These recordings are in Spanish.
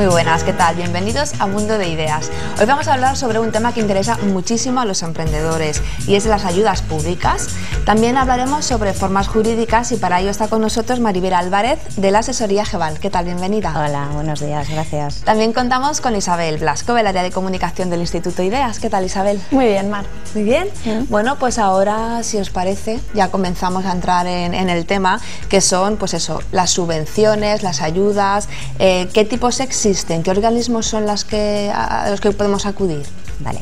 Muy buenas, ¿qué tal? Bienvenidos a Mundo de Ideas. Hoy vamos a hablar sobre un tema que interesa muchísimo a los emprendedores y es las ayudas públicas. También hablaremos sobre formas jurídicas y para ello está con nosotros Maribel Álvarez de la asesoría Gebal. ¿Qué tal? Bienvenida. Hola, buenos días, gracias. También contamos con Isabel Blasco del área de comunicación del Instituto Ideas. ¿Qué tal, Isabel? Muy bien, Mar. Muy bien. Bueno, pues ahora, si os parece, ya comenzamos a entrar en el tema, que son, pues eso, las subvenciones, las ayudas, qué tipos existen, qué organismos son a los que podemos acudir. Vale,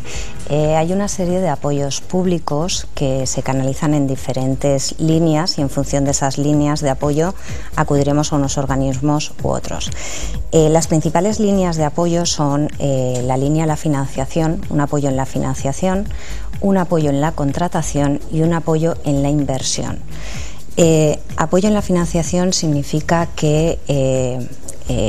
hay una serie de apoyos públicos que se canalizan en diferentes líneas y en función de esas líneas de apoyo acudiremos a unos organismos u otros. Las principales líneas de apoyo son la línea de la financiación, un apoyo en la financiación, un apoyo en la contratación y un apoyo en la inversión. Apoyo en la financiación significa que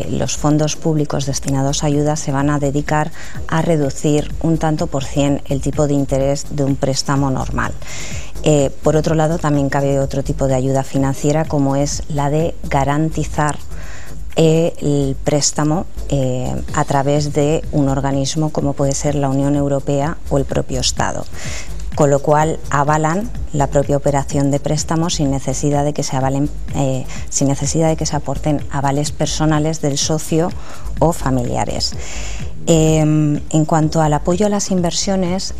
los fondos públicos destinados a ayudas se van a dedicar a reducir un tanto por cien el tipo de interés de un préstamo normal. Por otro lado, también cabe otro tipo de ayuda financiera, como es la de garantizar el préstamo a través de un organismo como puede ser la Unión Europea o el propio Estado, con lo cual avalan la propia operación de préstamo sin necesidad de que se aporten avales personales del socio o familiares. En cuanto al apoyo a las inversiones,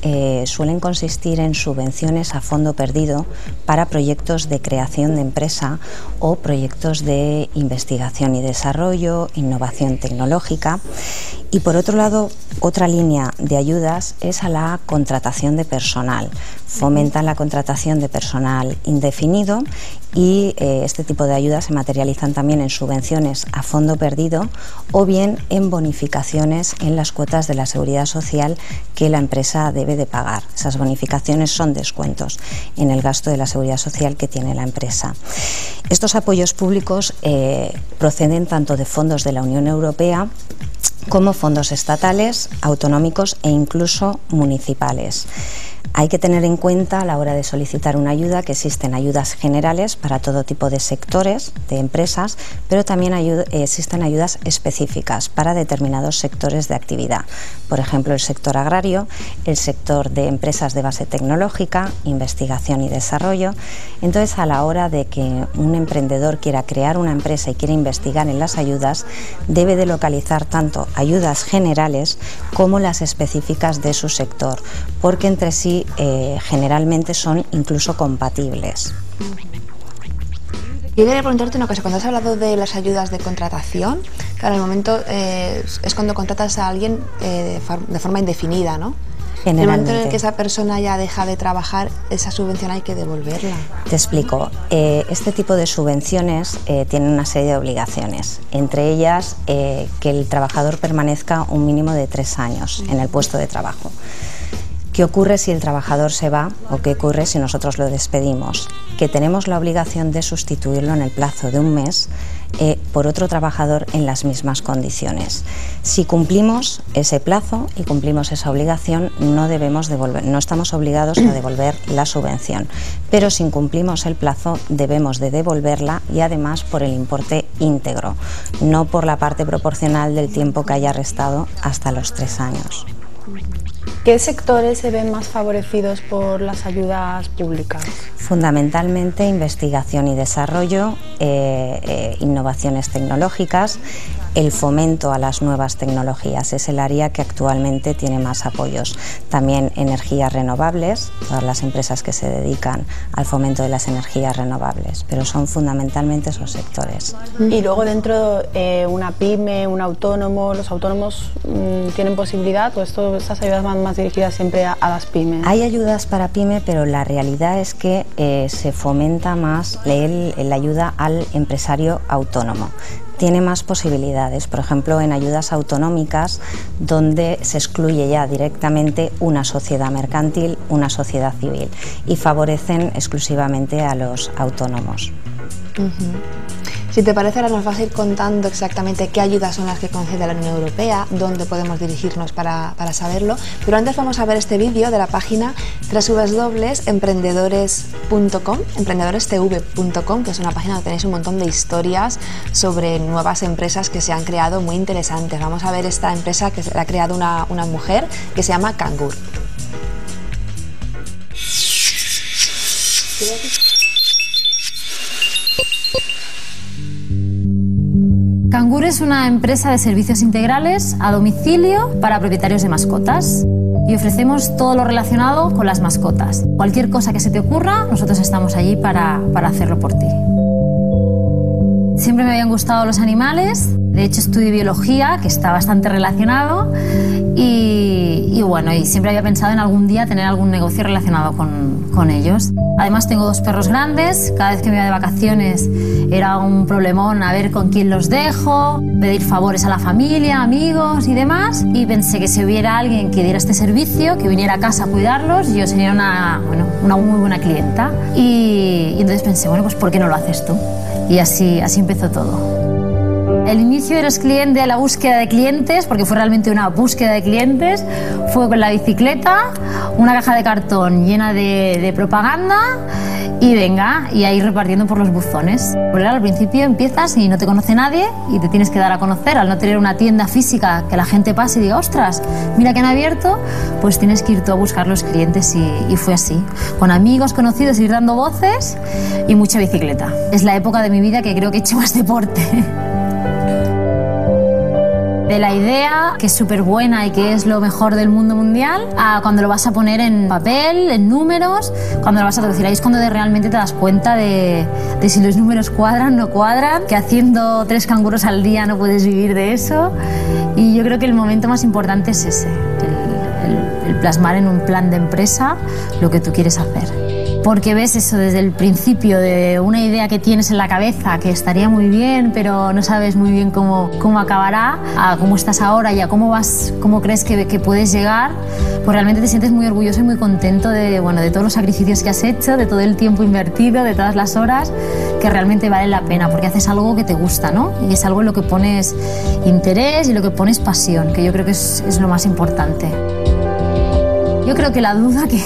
suelen consistir en subvenciones a fondo perdido para proyectos de creación de empresa o proyectos de investigación y desarrollo, innovación tecnológica. Y por otro lado, otra línea de ayudas es a la contratación de personal. Fomentan la contratación de personal indefinido y este tipo de ayudas se materializan también en subvenciones a fondo perdido o bien en bonificaciones en las cuotas de la seguridad social que la empresa debe de pagar. Esas bonificaciones son descuentos en el gasto de la seguridad social que tiene la empresa. Estos apoyos públicos proceden tanto de fondos de la Unión Europea como fondos estatales, autonómicos e incluso municipales. Hay que tener en cuenta a la hora de solicitar una ayuda que existen ayudas generales para todo tipo de sectores, de empresas, pero también existen ayudas específicas para determinados sectores de actividad. Por ejemplo, el sector agrario, el sector de empresas de base tecnológica, investigación y desarrollo. Entonces, a la hora de que un emprendedor quiera crear una empresa y quiera investigar en las ayudas, debe de localizar tanto ayudas generales como las específicas de su sector, porque entre sí generalmente son incluso compatibles. Yo quería preguntarte una cosa, cuando has hablado de las ayudas de contratación, claro, en el momento es cuando contratas a alguien de forma indefinida, ¿no? En el momento en el que esa persona ya deja de trabajar, esa subvención hay que devolverla. Te explico. Este tipo de subvenciones tienen una serie de obligaciones, entre ellas que el trabajador permanezca un mínimo de 3 años en el puesto de trabajo. ¿Qué ocurre si el trabajador se va o qué ocurre si nosotros lo despedimos? Que tenemos la obligación de sustituirlo en el plazo de un mes por otro trabajador en las mismas condiciones. Si cumplimos ese plazo y cumplimos esa obligación, no estamos obligados a devolver la subvención, pero si incumplimos el plazo debemos de devolverla y además por el importe íntegro, no por la parte proporcional del tiempo que haya restado hasta los 3 años. ¿Qué sectores se ven más favorecidos por las ayudas públicas? Fundamentalmente investigación y desarrollo, innovaciones tecnológicas, el fomento a las nuevas tecnologías, es el área que actualmente tiene más apoyos. También energías renovables, todas las empresas que se dedican al fomento de las energías renovables, pero son fundamentalmente esos sectores. Y luego dentro una pyme, un autónomo, ¿los autónomos tienen posibilidad o estas ayudas van más dirigidas siempre a las pymes? Hay ayudas para pyme, pero la realidad es que se fomenta más la ayuda al empresario autónomo. Tiene más posibilidades, por ejemplo en ayudas autonómicas donde se excluye ya directamente una sociedad mercantil, una sociedad civil y favorecen exclusivamente a los autónomos. Si te parece, ahora nos vas a ir contando exactamente qué ayudas son las que concede la Unión Europea, dónde podemos dirigirnos para saberlo, pero antes vamos a ver este vídeo de la página www.emprendedorestv.com, emprendedorestv.com, que es una página donde tenéis un montón de historias sobre nuevas empresas que se han creado muy interesantes. Vamos a ver esta empresa que la ha creado una mujer que se llama Cangur. Cangur es una empresa de servicios integrales a domicilio para propietarios de mascotas y ofrecemos todo lo relacionado con las mascotas. Cualquier cosa que se te ocurra, nosotros estamos allí para hacerlo por ti. Siempre me habían gustado los animales, de hecho estudio biología, que está bastante relacionado, y siempre había pensado en algún día tener algún negocio relacionado con ellos. Además tengo 2 perros grandes, cada vez que me iba de vacaciones era un problemón a ver con quién los dejo, pedir favores a la familia, amigos y demás, y pensé que si hubiera alguien que diera este servicio, que viniera a casa a cuidarlos, yo sería una muy buena clienta. Y entonces pensé, bueno, pues ¿por qué no lo haces tú? Y así empezó todo. El inicio de la búsqueda de clientes, porque fue realmente una búsqueda de clientes, fue con la bicicleta, una caja de cartón llena de propaganda y venga, y ahí repartiendo por los buzones. Porque al principio empiezas y no te conoce nadie y te tienes que dar a conocer. Al no tener una tienda física que la gente pase y diga, ostras, mira que han abierto, pues tienes que ir tú a buscar los clientes y fue así. Con amigos, conocidos, ir dando voces y mucha bicicleta. Es la época de mi vida que creo que he hecho más deporte. De la idea, que es súper buena y que es lo mejor del mundo mundial, a cuando lo vas a poner en papel, en números, cuando lo vas a traducir. Ahí es cuando realmente te das cuenta de si los números cuadran, no cuadran, que haciendo 3 canguros al día no puedes vivir de eso. Y yo creo que el momento más importante es ese, el plasmar en un plan de empresa lo que tú quieres hacer. Porque ves eso desde el principio de una idea que tienes en la cabeza que estaría muy bien, pero no sabes muy bien cómo acabará, a cómo estás ahora y a cómo crees que puedes llegar, pues realmente te sientes muy orgulloso y muy contento de todos los sacrificios que has hecho, de todo el tiempo invertido, de todas las horas, que realmente vale la pena, porque haces algo que te gusta, ¿no? Y es algo en lo que pones interés y lo que pones pasión, que yo creo que es lo más importante. Yo creo que la duda que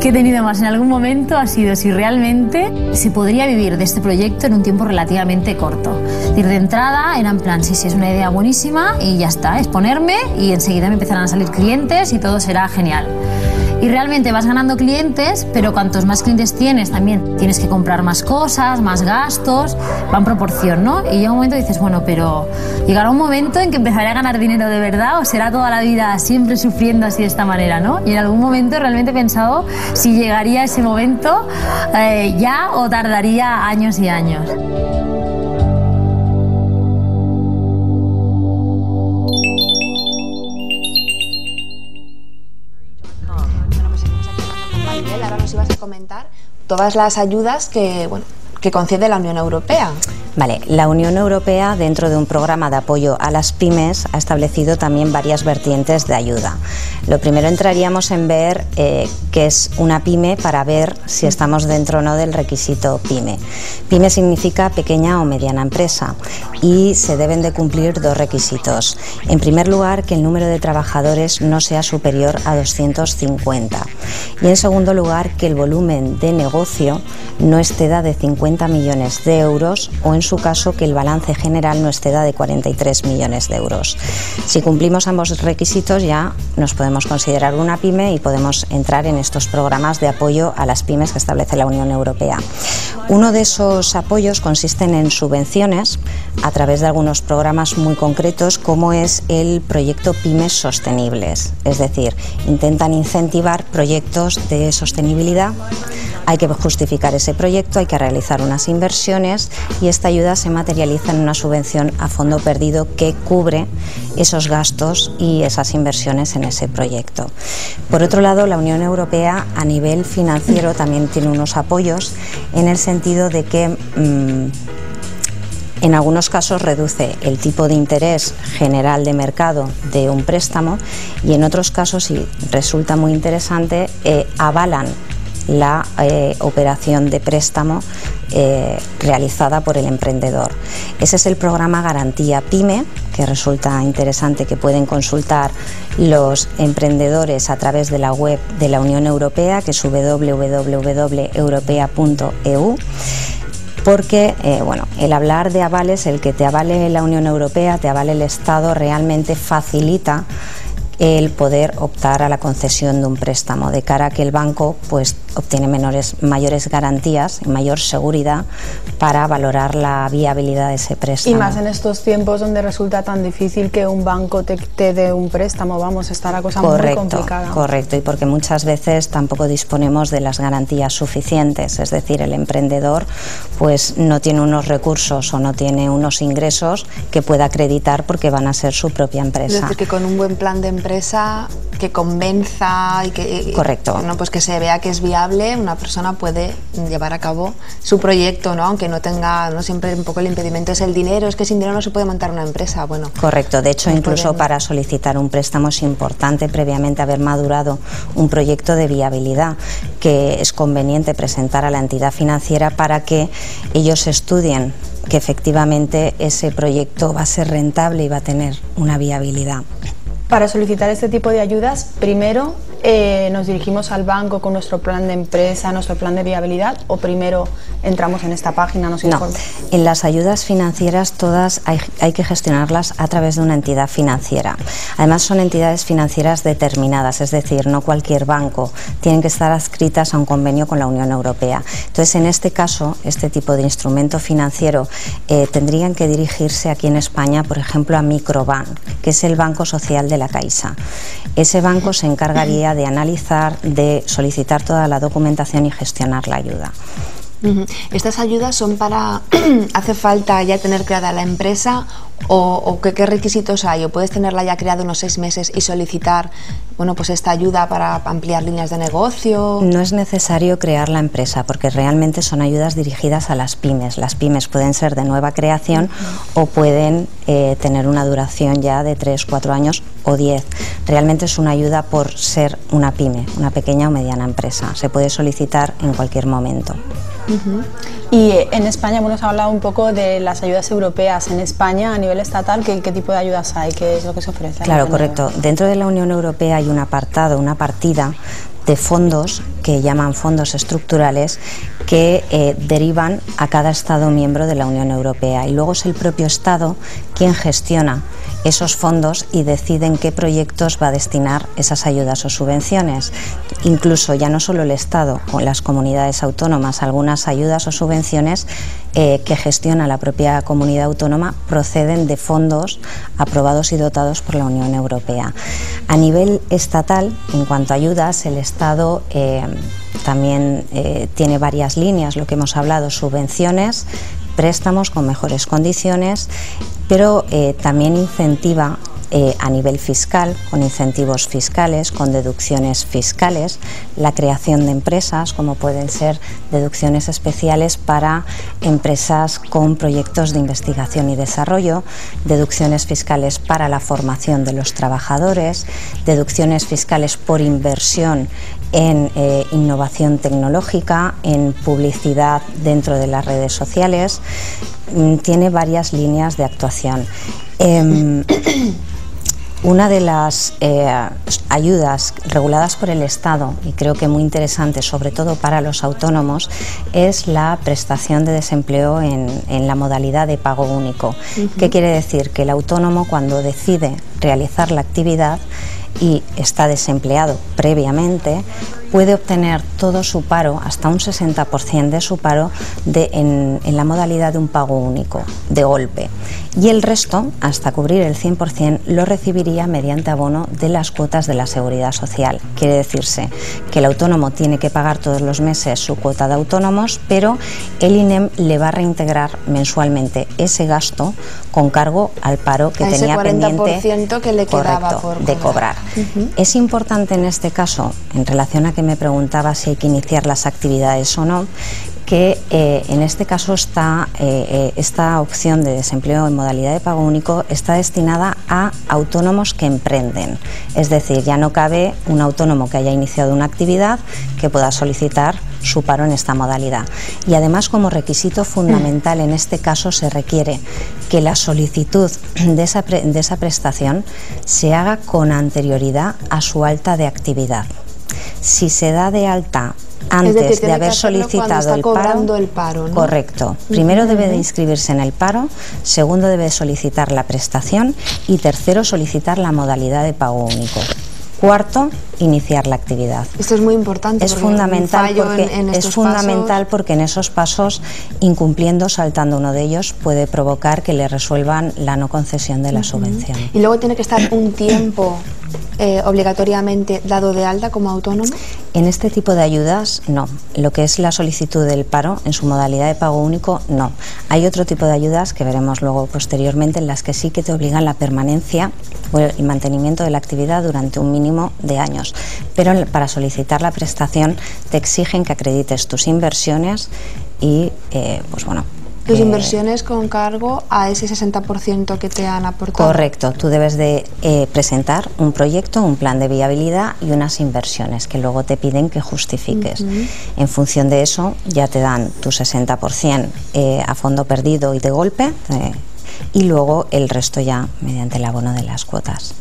he tenido más en algún momento ha sido si realmente se podría vivir de este proyecto en un tiempo relativamente corto. Es decir, de entrada era en plan, sí, es una idea buenísima y ya está, es ponerme y enseguida me empezarán a salir clientes y todo será genial. Y realmente vas ganando clientes, pero cuantos más clientes tienes, también tienes que comprar más cosas, más gastos, va en proporción, ¿no? Y llega un momento y dices, bueno, pero llegará un momento en que empezaré a ganar dinero de verdad o será toda la vida siempre sufriendo así de esta manera, ¿no? Y en algún momento realmente he pensado si llegaría ese momento ya o tardaría años y años. Ahora nos ibas a comentar todas las ayudas que concede la Unión Europea. Vale, la Unión Europea, dentro de un programa de apoyo a las pymes, ha establecido también varias vertientes de ayuda. Lo primero entraríamos en ver qué es una pyme para ver si estamos dentro o no del requisito pyme. Pyme significa pequeña o mediana empresa y se deben de cumplir 2 requisitos. En primer lugar, que el número de trabajadores no sea superior a 250 y en segundo lugar, que el volumen de negocio no exceda de 50 millones de euros o en su caso que el balance general no exceda de 43 millones de euros. Si cumplimos ambos requisitos ya nos podemos considerar una pyme y podemos entrar en estos programas de apoyo a las pymes que establece la Unión Europea. Uno de esos apoyos consisten en subvenciones a través de algunos programas muy concretos como es el proyecto Pymes Sostenibles, es decir, intentan incentivar proyectos de sostenibilidad. Hay que justificar ese proyecto, hay que realizar unas inversiones y esta ayuda se materializa en una subvención a fondo perdido que cubre esos gastos y esas inversiones en ese proyecto. Por otro lado, la Unión Europea a nivel financiero también tiene unos apoyos en el sentido de que en algunos casos reduce el tipo de interés general de mercado de un préstamo y en otros casos, y resulta muy interesante, avalan la operación de préstamo realizada por el emprendedor. Ese es el programa Garantía PYME, que resulta interesante, que pueden consultar los emprendedores a través de la web de la Unión Europea, que es www.europea.eu. Porque bueno, el hablar de avales, el que te avale la Unión Europea, te avale el Estado, realmente facilita el poder optar a la concesión de un préstamo, de cara a que el banco pues obtiene mayores garantías y mayor seguridad para valorar la viabilidad de ese préstamo. Y más en estos tiempos donde resulta tan difícil que un banco te dé un préstamo, vamos, está la cosa muy complicada. Correcto, y porque muchas veces tampoco disponemos de las garantías suficientes, es decir, el emprendedor pues no tiene unos recursos o no tiene unos ingresos que pueda acreditar porque van a ser su propia empresa. Es decir, que con un buen plan de empresa que convenza y que, correcto, bueno, pues que se vea que es viable, una persona puede llevar a cabo su proyecto, ¿no? Aunque no tenga, no siempre un poco el impedimento es el dinero, es que sin dinero no se puede montar una empresa. Bueno, correcto, de hecho incluso para solicitar un préstamo es importante previamente haber madurado un proyecto de viabilidad que es conveniente presentar a la entidad financiera para que ellos estudien que efectivamente ese proyecto va a ser rentable y va a tener una viabilidad. Para solicitar este tipo de ayudas, primero nos dirigimos al banco con nuestro plan de empresa, nuestro plan de viabilidad, o primero entramos en esta página, nos informa. No, en las ayudas financieras todas hay que gestionarlas a través de una entidad financiera. Además son entidades financieras determinadas, es decir, no cualquier banco, tienen que estar adscritas a un convenio con la Unión Europea. Entonces, en este caso, este tipo de instrumento financiero tendrían que dirigirse aquí en España, por ejemplo, a Microbank, que es el Banco Social de la Caixa. Ese banco se encargaría de analizar, de solicitar toda la documentación y gestionar la ayuda. ¿Estas ayudas son para, hace falta ya tener creada la empresa o qué requisitos hay? ¿O puedes tenerla ya creada unos 6 meses y solicitar, bueno, pues esta ayuda para ampliar líneas de negocio? No es necesario crear la empresa porque realmente son ayudas dirigidas a las pymes. Las pymes pueden ser de nueva creación o pueden tener una duración ya de 3, 4 años o 10. Realmente es una ayuda por ser una pyme, una pequeña o mediana empresa. Se puede solicitar en cualquier momento. Y en España, bueno, se ha hablado un poco de las ayudas europeas. En España, a nivel estatal, ¿qué tipo de ayudas hay? ¿Qué es lo que se ofrece? Claro, correcto. Dentro de la Unión Europea hay un apartado, una partida de fondos que llaman fondos estructurales que derivan a cada Estado miembro de la Unión Europea, y luego es el propio Estado quien gestiona esos fondos y decide en qué proyectos va a destinar esas ayudas o subvenciones. Incluso ya no solo el Estado, con las comunidades autónomas, algunas ayudas o subvenciones que gestiona la propia comunidad autónoma proceden de fondos aprobados y dotados por la Unión Europea. A nivel estatal, en cuanto a ayudas, el Estado también tiene varias líneas, lo que hemos hablado, subvenciones, préstamos con mejores condiciones, pero también incentiva a nivel fiscal, con incentivos fiscales, con deducciones fiscales, la creación de empresas, como pueden ser deducciones especiales para empresas con proyectos de investigación y desarrollo, deducciones fiscales para la formación de los trabajadores, deducciones fiscales por inversión en innovación tecnológica, en publicidad dentro de las redes sociales. Tiene varias líneas de actuación. Una de las ayudas reguladas por el Estado, y creo que muy interesante, sobre todo para los autónomos, es la prestación de desempleo en la modalidad de pago único. ¿Qué quiere decir? Que el autónomo, cuando decide realizar la actividad y está desempleado previamente, puede obtener todo su paro, hasta un 60% de su paro, en la modalidad de un pago único, de golpe. Y el resto, hasta cubrir el 100%, lo recibiría mediante abono de las cuotas de la Seguridad Social. Quiere decirse que el autónomo tiene que pagar todos los meses su cuota de autónomos, pero el INEM le va a reintegrar mensualmente ese gasto con cargo al paro que tenía pendiente, que le quedaba por de cobrar. Es importante en este caso, en relación a que que me preguntaba si hay que iniciar las actividades o no, que en este caso esta opción de desempleo en modalidad de pago único está destinada a autónomos que emprenden. Es decir, ya no cabe un autónomo que haya iniciado una actividad que pueda solicitar su paro en esta modalidad. Y además, como requisito fundamental en este caso, se requiere que la solicitud de esa prestación se haga con anterioridad a su alta de actividad. Si se da de alta antes de haber solicitado el paro, ¿no? Correcto. Primero debe de inscribirse en el paro, segundo debe de solicitar la prestación y tercero solicitar la modalidad de pago único. Cuarto, iniciar la actividad. Esto es muy importante. Es fundamental porque en esos pasos, incumpliendo, saltando uno de ellos, puede provocar que le resuelvan la no concesión de la subvención. Y luego tiene que estar un tiempo obligatoriamente dado de alta como autónomo. En este tipo de ayudas, no. Lo que es la solicitud del paro, en su modalidad de pago único, no. Hay otro tipo de ayudas que veremos luego posteriormente, en las que sí que te obligan la permanencia o el mantenimiento de la actividad durante un mínimo de años. Pero para solicitar la prestación te exigen que acredites tus inversiones y, pues bueno, tus inversiones con cargo a ese 60% que te han aportado. Correcto, tú debes de presentar un proyecto, un plan de viabilidad y unas inversiones que luego te piden que justifiques. En función de eso ya te dan tu 60% a fondo perdido y de golpe y luego el resto ya mediante el abono de las cuotas.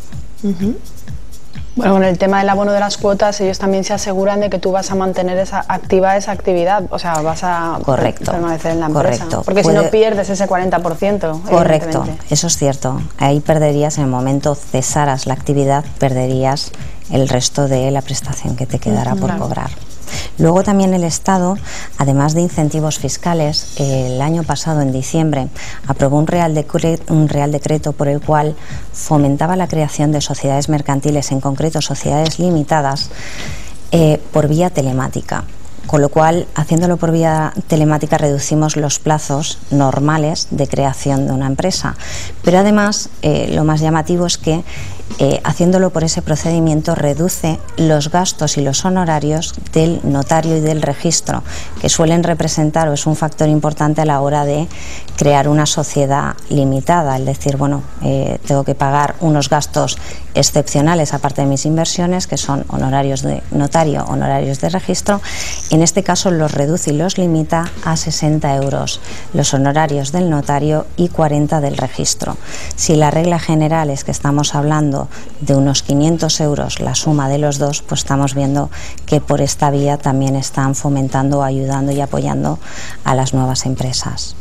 Bueno, con el tema del abono de las cuotas, ellos también se aseguran de que tú vas a mantener activa esa actividad, o sea, vas a permanecer en la empresa. Correcto. Porque si no pierdes ese 40%. Correcto, eso es cierto. Ahí perderías, en el momento cesaras la actividad, perderías el resto de la prestación que te quedará por cobrar. Luego también el Estado, además de incentivos fiscales, el año pasado, en diciembre, aprobó un Real Decreto por el cual fomentaba la creación de sociedades mercantiles, en concreto sociedades limitadas, por vía telemática. Con lo cual, haciéndolo por vía telemática, reducimos los plazos normales de creación de una empresa. Pero además, lo más llamativo es que haciéndolo por ese procedimiento reduce los gastos y los honorarios del notario y del registro, que suelen representar o es un factor importante a la hora de crear una sociedad limitada. Es decir, bueno, tengo que pagar unos gastos excepcionales aparte de mis inversiones, que son honorarios de notario, honorarios de registro. En este caso los reduce y los limita a 60 euros los honorarios del notario y 40 del registro. Si la regla general es que estamos hablando de unos 500 euros la suma de los dos, pues estamos viendo que por esta vía también están fomentando, ayudando y apoyando a las nuevas empresas.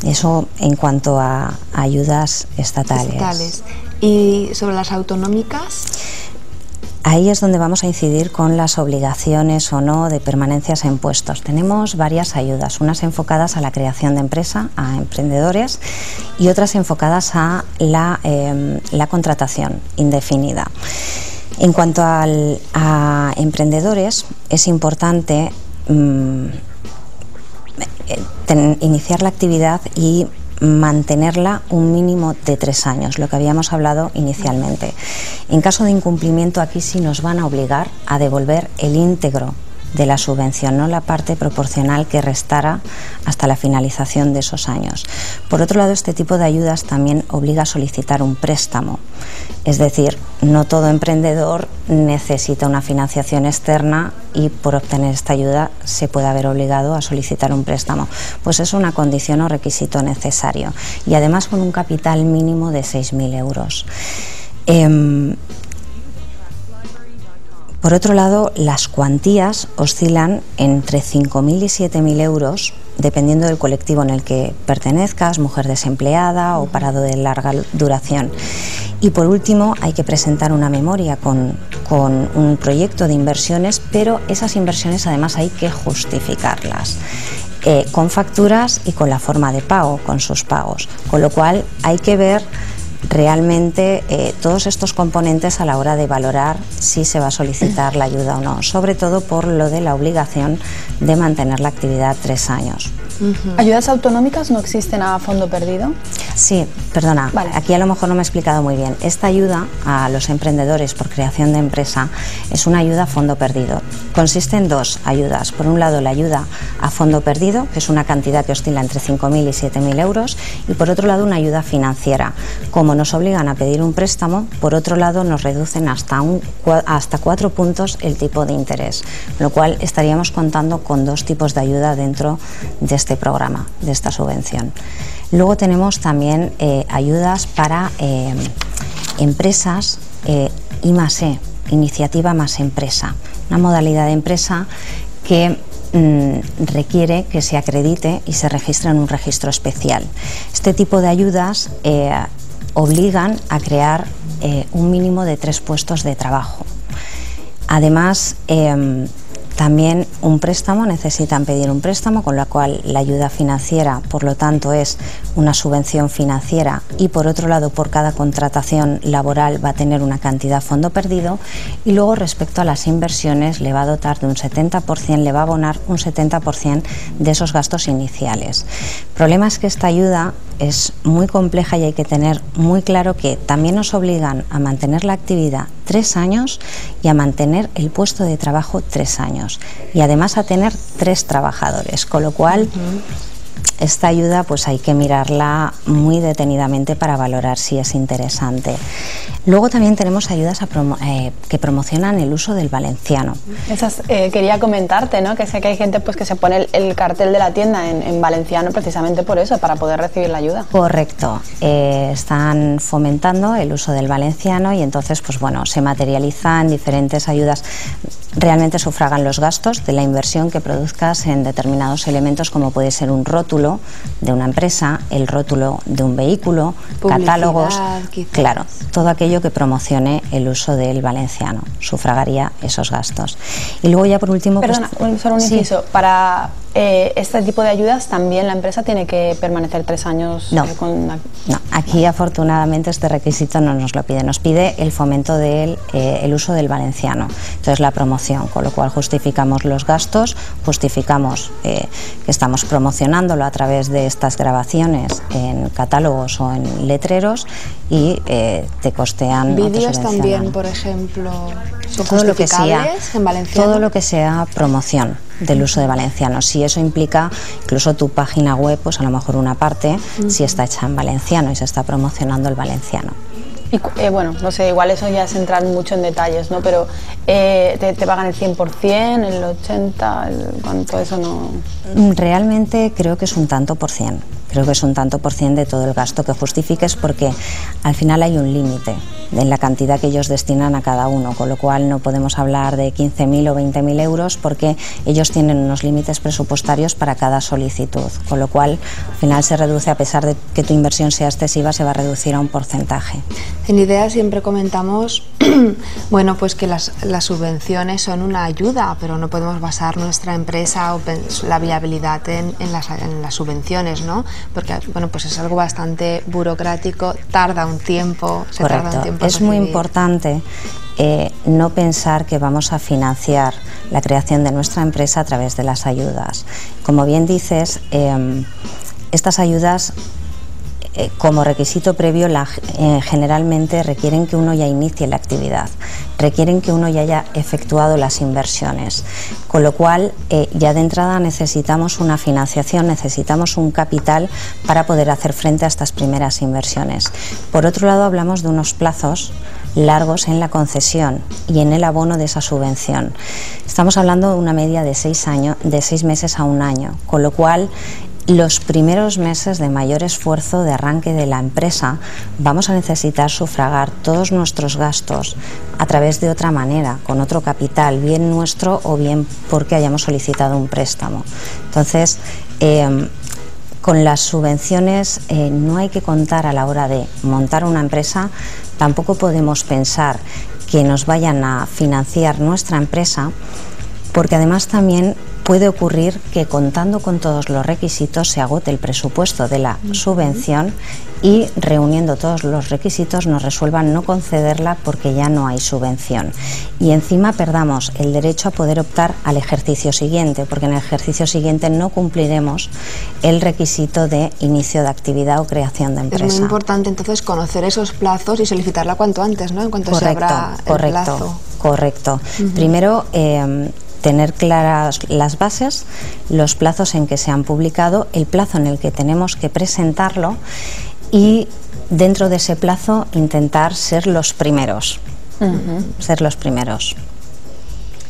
Eso en cuanto a ayudas estatales. ¿Y sobre las autonómicas? Ahí es donde vamos a incidir con las obligaciones o no de permanencias en puestos. Tenemos varias ayudas, unas enfocadas a la creación de empresa, a emprendedores, y otras enfocadas a la contratación indefinida. En cuanto a emprendedores, es importante iniciar la actividad y mantenerla un mínimo de 3 años, lo que habíamos hablado inicialmente. En caso de incumplimiento, aquí sí nos van a obligar a devolver el íntegro de la subvención, no la parte proporcional que restara hasta la finalización de esos años. Por otro lado, este tipo de ayudas también obliga a solicitar un préstamo, es decir, no todo emprendedor necesita una financiación externa y por obtener esta ayuda se puede haber obligado a solicitar un préstamo, pues es una condición o requisito necesario y además con un capital mínimo de 6.000 euros. Por otro lado, las cuantías oscilan entre 5.000 y 7.000 euros, dependiendo del colectivo en el que pertenezcas, mujer desempleada o parado de larga duración. Y por último, hay que presentar una memoria con un proyecto de inversiones, pero esas inversiones además hay que justificarlas con facturas y con la forma de pago, con sus pagos. Con lo cual hay que ver realmente todos estos componentes a la hora de valorar si se va a solicitar la ayuda o no, sobre todo por lo de la obligación de mantener la actividad 3 años. ¿Ayudas autonómicas no existen a fondo perdido? Sí, perdona, Vale. aquí a lo mejor no me he explicado muy bien. Esta ayuda a los emprendedores por creación de empresa es una ayuda a fondo perdido. Consiste en dos ayudas. Por un lado, la ayuda a fondo perdido, que es una cantidad que oscila entre 5.000 y 7.000 euros, y por otro lado, una ayuda financiera. Como nos obligan a pedir un préstamo, por otro lado, nos reducen hasta 4 puntos el tipo de interés, lo cual estaríamos contando con dos tipos de ayuda dentro de este programa, de esta subvención. Luego tenemos también ayudas para empresas I+E, Iniciativa más Empresa, una modalidad de empresa que requiere que se acredite y se registre en un registro especial. Este tipo de ayudas obligan a crear un mínimo de 3 puestos de trabajo. Además, también un préstamo, necesitan pedir un préstamo, con lo cual la ayuda financiera, por lo tanto, es una subvención financiera, y por otro lado, por cada contratación laboral va a tener una cantidad a fondo perdido, y luego respecto a las inversiones le va a dotar de un 70%, le va a abonar un 70% de esos gastos iniciales. El problema es que esta ayuda es muy compleja y hay que tener muy claro que también nos obligan a mantener la actividad 3 años y a mantener el puesto de trabajo 3 años y además a tener 3 trabajadores, con lo cual esta ayuda pues hay que mirarla muy detenidamente para valorar si es interesante. Luego también tenemos ayudas que promocionan el uso del valenciano. Esas, quería comentarte, ¿no? Que sé que hay gente pues que se pone el cartel de la tienda en valenciano precisamente por eso, para poder recibir la ayuda. Correcto, están fomentando el uso del valenciano y entonces pues bueno, se materializan diferentes ayudas. Realmente sufragan los gastos de la inversión que produzcas en determinados elementos, como puede ser un rótulo de una empresa, el rótulo de un vehículo, catálogos, quizás. Claro, todo aquello que promocione el uso del valenciano sufragaría esos gastos. Y luego ya por último... Perdona, pues, solo un sí. inciso, para este tipo de ayudas también la empresa tiene que permanecer 3 años No, con... no, aquí afortunadamente este requisito no nos lo pide, nos pide el fomento del el uso del valenciano, entonces la promoción, con lo cual justificamos los gastos, justificamos que estamos promocionándolo a través de estas grabaciones en catálogos o en letreros y te costean. Vídeos también, por ejemplo, son todo lo que sea, justificables en valenciano. todo lo que sea promoción del uso de valenciano. Si eso implica incluso tu página web, pues a lo mejor una parte si está hecha en valenciano y se está promocionando el valenciano. Y, bueno, no sé, igual eso ya es entrar mucho en detalles, ¿no? Pero te pagan el 100%, el 80%, ¿cuánto? Eso no... Realmente creo que es un tanto por cien. Creo que es un tanto por cien de todo el gasto que justifiques, porque al final hay un límite en la cantidad que ellos destinan a cada uno, con lo cual no podemos hablar de 15.000 o 20.000 euros porque ellos tienen unos límites presupuestarios para cada solicitud, con lo cual al final se reduce, a pesar de que tu inversión sea excesiva, se va a reducir a un porcentaje. En IDEA siempre comentamos bueno, pues que las subvenciones son una ayuda, pero no podemos basar nuestra empresa o la viabilidad en las subvenciones, ¿no? Porque bueno, pues es algo bastante burocrático, tarda un tiempo, Correcto. Tarda un tiempo Es muy importante no pensar que vamos a financiar la creación de nuestra empresa a través de las ayudas. Como bien dices, estas ayudas como requisito previo generalmente requieren que uno ya inicie la actividad, requieren que uno ya haya efectuado las inversiones, con lo cual ya de entrada necesitamos una financiación, necesitamos un capital para poder hacer frente a estas primeras inversiones. Por otro lado, hablamos de unos plazos largos en la concesión y en el abono de esa subvención. Estamos hablando de una media de 6 meses a 1 año, con lo cual los primeros meses de mayor esfuerzo de arranque de la empresa vamos a necesitar sufragar todos nuestros gastos a través de otra manera, con otro capital, bien nuestro o bien porque hayamos solicitado un préstamo. Entonces, con las subvenciones no hay que contar a la hora de montar una empresa, tampoco podemos pensar que nos vayan a financiar nuestra empresa, porque además también puede ocurrir que contando con todos los requisitos se agote el presupuesto de la subvención y reuniendo todos los requisitos nos resuelvan no concederla porque ya no hay subvención. Y encima perdamos el derecho a poder optar al ejercicio siguiente, porque en el ejercicio siguiente no cumpliremos el requisito de inicio de actividad o creación de empresa. Es muy importante entonces conocer esos plazos y solicitarla cuanto antes, ¿no? En cuanto se abra el plazo. Correcto. Primero, tener claras las bases, los plazos en que se han publicado, el plazo en el que tenemos que presentarlo y dentro de ese plazo intentar ser los primeros. Ser los primeros.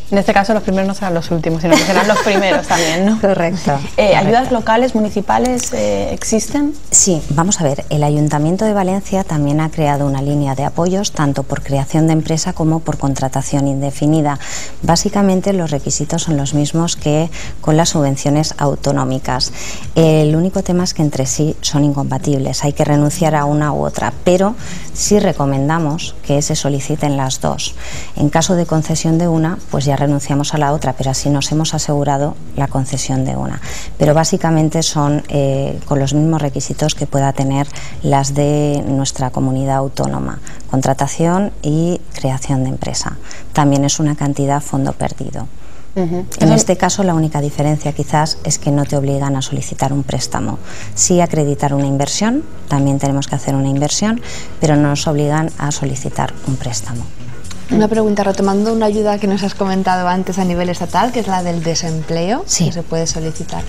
En este caso los primeros no serán los últimos, sino que serán los primeros también, ¿no? Correcto. ¿Ayudas locales, municipales existen? Sí, vamos a ver, el Ayuntamiento de Valencia también ha creado una línea de apoyos, tanto por creación de empresa como por contratación indefinida. Básicamente los requisitos son los mismos que con las subvenciones autonómicas. El único tema es que entre sí son incompatibles, hay que renunciar a una u otra, pero sí recomendamos que se soliciten las dos. En caso de concesión de una, pues ya renunciamos a la otra, pero así nos hemos asegurado la concesión de una. Pero básicamente son con los mismos requisitos que pueda tener las de nuestra comunidad autónoma, contratación y creación de empresa. También es una cantidad fondo perdido. En este caso la única diferencia quizás es que no te obligan a solicitar un préstamo. Sí acreditar una inversión, también tenemos que hacer una inversión, pero no nos obligan a solicitar un préstamo. Una pregunta, retomando una ayuda que nos has comentado antes a nivel estatal, que es la del desempleo, que se puede solicitar.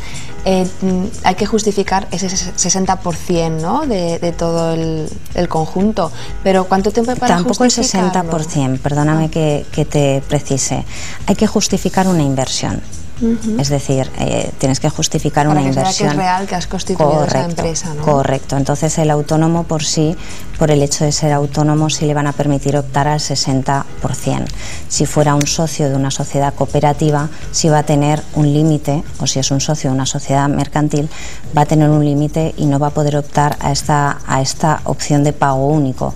Hay que justificar ese 60%, ¿no? de todo el conjunto, pero ¿cuánto tiempo hay para justificarlo? Tampoco el 60%, perdóname que te precise. Hay que justificar una inversión. Es decir, tienes que justificar una inversión. Para que es real que has constituido esa empresa, ¿no? Correcto. Entonces el autónomo por sí, por el hecho de ser autónomo, sí le van a permitir optar al 60%. Si fuera un socio de una sociedad cooperativa, sí va a tener un límite, o si es un socio de una sociedad mercantil, va a tener un límite y no va a poder optar a esta opción de pago único.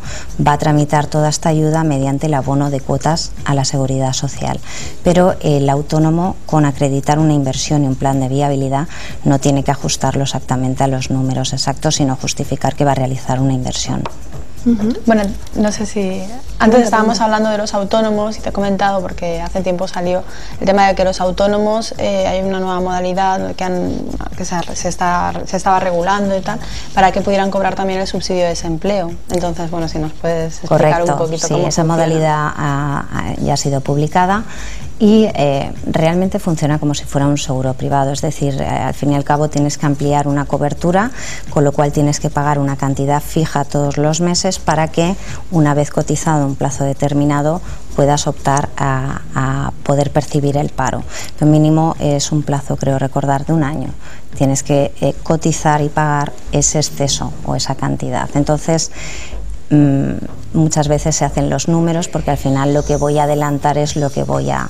Va a tramitar toda esta ayuda mediante el abono de cuotas a la seguridad social. Pero el autónomo, con acreditación, una inversión y un plan de viabilidad, no tiene que ajustarlo exactamente a los números exactos, sino justificar que va a realizar una inversión. Bueno, no sé si... Antes estábamos hablando de los autónomos y te he comentado, porque hace tiempo salió el tema de que los autónomos, hay una nueva modalidad que se estaba regulando y tal, para que pudieran cobrar también el subsidio de desempleo. Entonces, bueno, si nos puedes explicar un poquito cómo esa funciona. modalidad ya ha sido publicada y realmente funciona como si fuera un seguro privado, es decir, al fin y al cabo tienes que ampliar una cobertura, con lo cual tienes que pagar una cantidad fija todos los meses para que, una vez cotizado un plazo determinado, puedas optar a poder percibir el paro. Lo mínimo es un plazo, creo recordar, de un año. Tienes que cotizar y pagar ese exceso o esa cantidad. Entonces, muchas veces se hacen los números porque al final lo que voy a adelantar es lo que voy a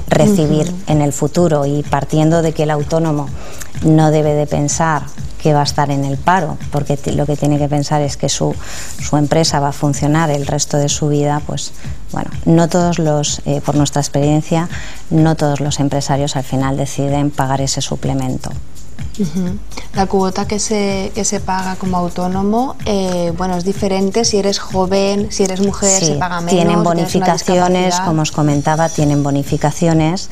recibir en el futuro, y partiendo de que el autónomo no debe de pensar que va a estar en el paro, porque lo que tiene que pensar es que su empresa va a funcionar el resto de su vida, pues bueno, no todos por nuestra experiencia, no todos los empresarios al final deciden pagar ese suplemento. La cuota que se paga como autónomo, bueno, es diferente si eres joven, si eres mujer, se paga menos. Tienen bonificaciones, como os comentaba, tienen bonificaciones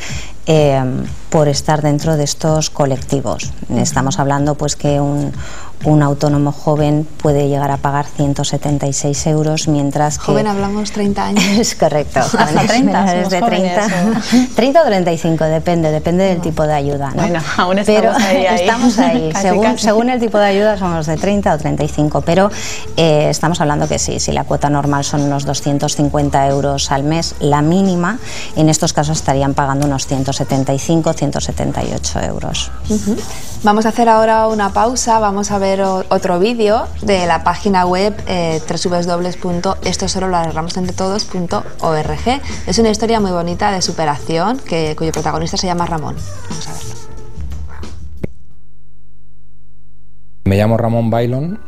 por estar dentro de estos colectivos. Estamos hablando pues que un autónomo joven puede llegar a pagar 176 euros, mientras que... Joven, hablamos 30 años. Es correcto. Hasta 30, desde 30 o 35, depende del tipo de ayuda, ¿no? Bueno, aún estamos ahí. Estamos ahí. Casi. Según el tipo de ayuda somos de 30 o 35, pero estamos hablando que sí, si la cuota normal son unos 250 euros al mes, la mínima, en estos casos estarían pagando unos 175, 178 euros. Vamos a hacer ahora una pausa, vamos a ver otro vídeo de la página web www.estosololoarreglamosentrettodos.org. Es una historia muy bonita de superación cuyo protagonista se llama Ramón. Vamos a verlo. Me llamo Ramón Bailón,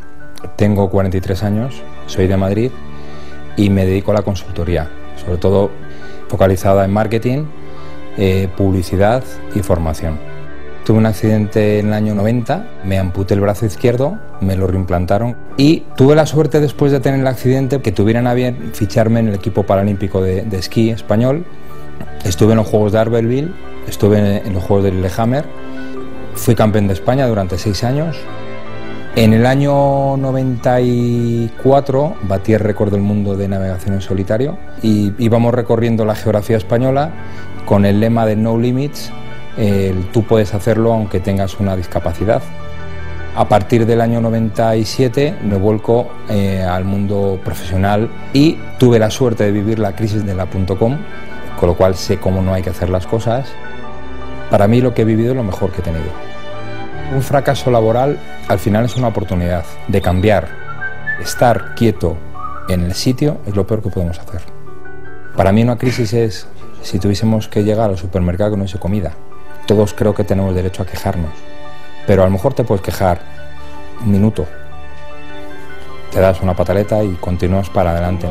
tengo 43 años, soy de Madrid y me dedico a la consultoría, sobre todo focalizada en marketing, publicidad y formación. Tuve un accidente en el año 90, me amputé el brazo izquierdo, me lo reimplantaron y tuve la suerte después de tener el accidente que tuvieran a bien ficharme en el equipo paralímpico de esquí español. Estuve en los Juegos de Albertville, estuve en los Juegos de Lillehammer, fui campeón de España durante 6 años. En el año 94 batí el récord del mundo de navegación en solitario y íbamos recorriendo la geografía española con el lema de No Limits. Tú puedes hacerlo aunque tengas una discapacidad. A partir del año 97 me vuelco al mundo profesional y tuve la suerte de vivir la crisis de la .com, con lo cual sé cómo no hay que hacer las cosas. Para mí lo que he vivido es lo mejor que he tenido. Un fracaso laboral al final es una oportunidad de cambiar. Estar quieto en el sitio es lo peor que podemos hacer. Para mí una crisis es si tuviésemos que llegar al supermercado que no hubiese comida. Todos creo que tenemos derecho a quejarnos, pero a lo mejor te puedes quejar un minuto, te das una pataleta y continúas para adelante.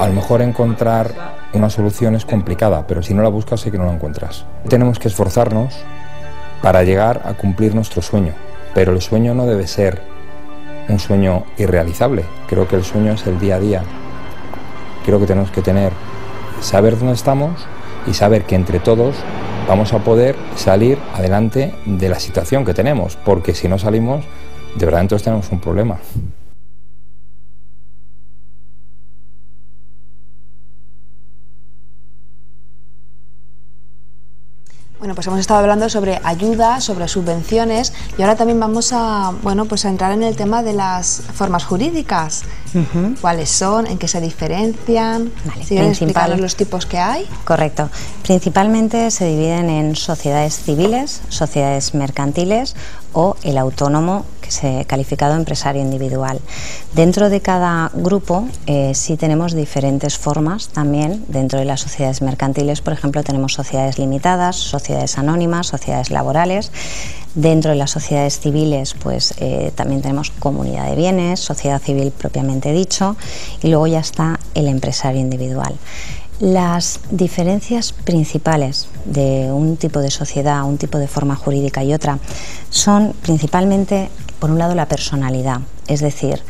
A lo mejor encontrar una solución es complicada, pero si no la buscas sé que no la encuentras. Tenemos que esforzarnos para llegar a cumplir nuestro sueño, pero el sueño no debe ser un sueño irrealizable. Creo que el sueño es el día a día. Creo que tenemos que saber dónde estamos y saber que entre todos vamos a poder salir adelante de la situación que tenemos, porque si no salimos, de verdad entonces tenemos un problema. Bueno, pues hemos estado hablando sobre ayuda, sobre subvenciones y ahora también vamos a, pues a entrar en el tema de las formas jurídicas. ¿Cuáles son? ¿En qué se diferencian? Vale, ¿Si quieres explicarnos los tipos que hay? Correcto. Principalmente se dividen en sociedades civiles, sociedades mercantiles o el autónomo, que se calificado empresario individual. Dentro de cada grupo sí tenemos diferentes formas también. Dentro de las sociedades mercantiles, por ejemplo, tenemos sociedades limitadas, sociedades anónimas, sociedades laborales. Dentro de las sociedades civiles, pues también tenemos comunidad de bienes, sociedad civil propiamente dicho, y luego ya está el empresario individual. Las diferencias principales de un tipo de sociedad, un tipo de forma jurídica y otra son principalmente, por un lado, la personalidad, es decir,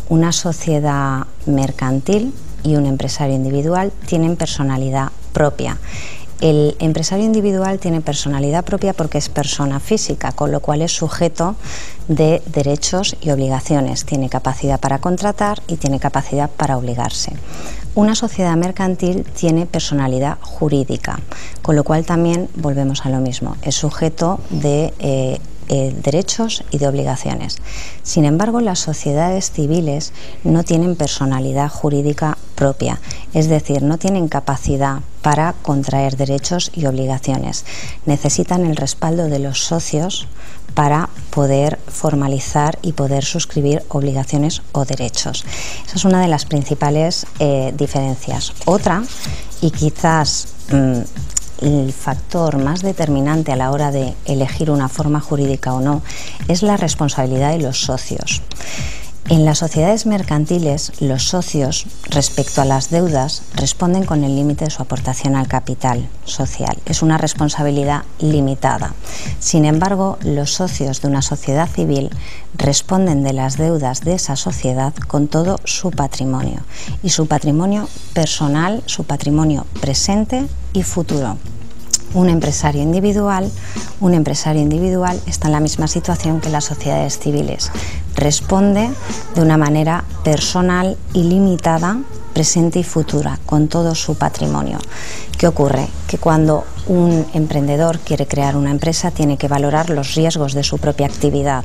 una sociedad mercantil y un empresario individual tienen personalidad propia. El empresario individual tiene personalidad propia porque es persona física, con lo cual es sujeto de derechos y obligaciones. Tiene capacidad para contratar y tiene capacidad para obligarse. Una sociedad mercantil tiene personalidad jurídica, con lo cual también volvemos a lo mismo. Es sujeto de derechos y de obligaciones. Sin embargo, las sociedades civiles no tienen personalidad jurídica propia, es decir, no tienen capacidad para contraer derechos y obligaciones. Necesitan el respaldo de los socios para poder formalizar y poder suscribir obligaciones o derechos. Esa es una de las principales diferencias. Otra, y quizás el factor más determinante a la hora de elegir una forma jurídica o no, es la responsabilidad de los socios. En las sociedades mercantiles, los socios, respecto a las deudas, responden con el límite de su aportación al capital social. Es una responsabilidad limitada. Sin embargo, los socios de una sociedad civil responden de las deudas de esa sociedad con todo su patrimonio, y su patrimonio personal, su patrimonio presente y futuro. Un empresario individual está en la misma situación que las sociedades civiles. Responde de una manera personal y limitada, presente y futura, con todo su patrimonio. ¿Qué ocurre? Que cuando un emprendedor quiere crear una empresa tiene que valorar los riesgos de su propia actividad,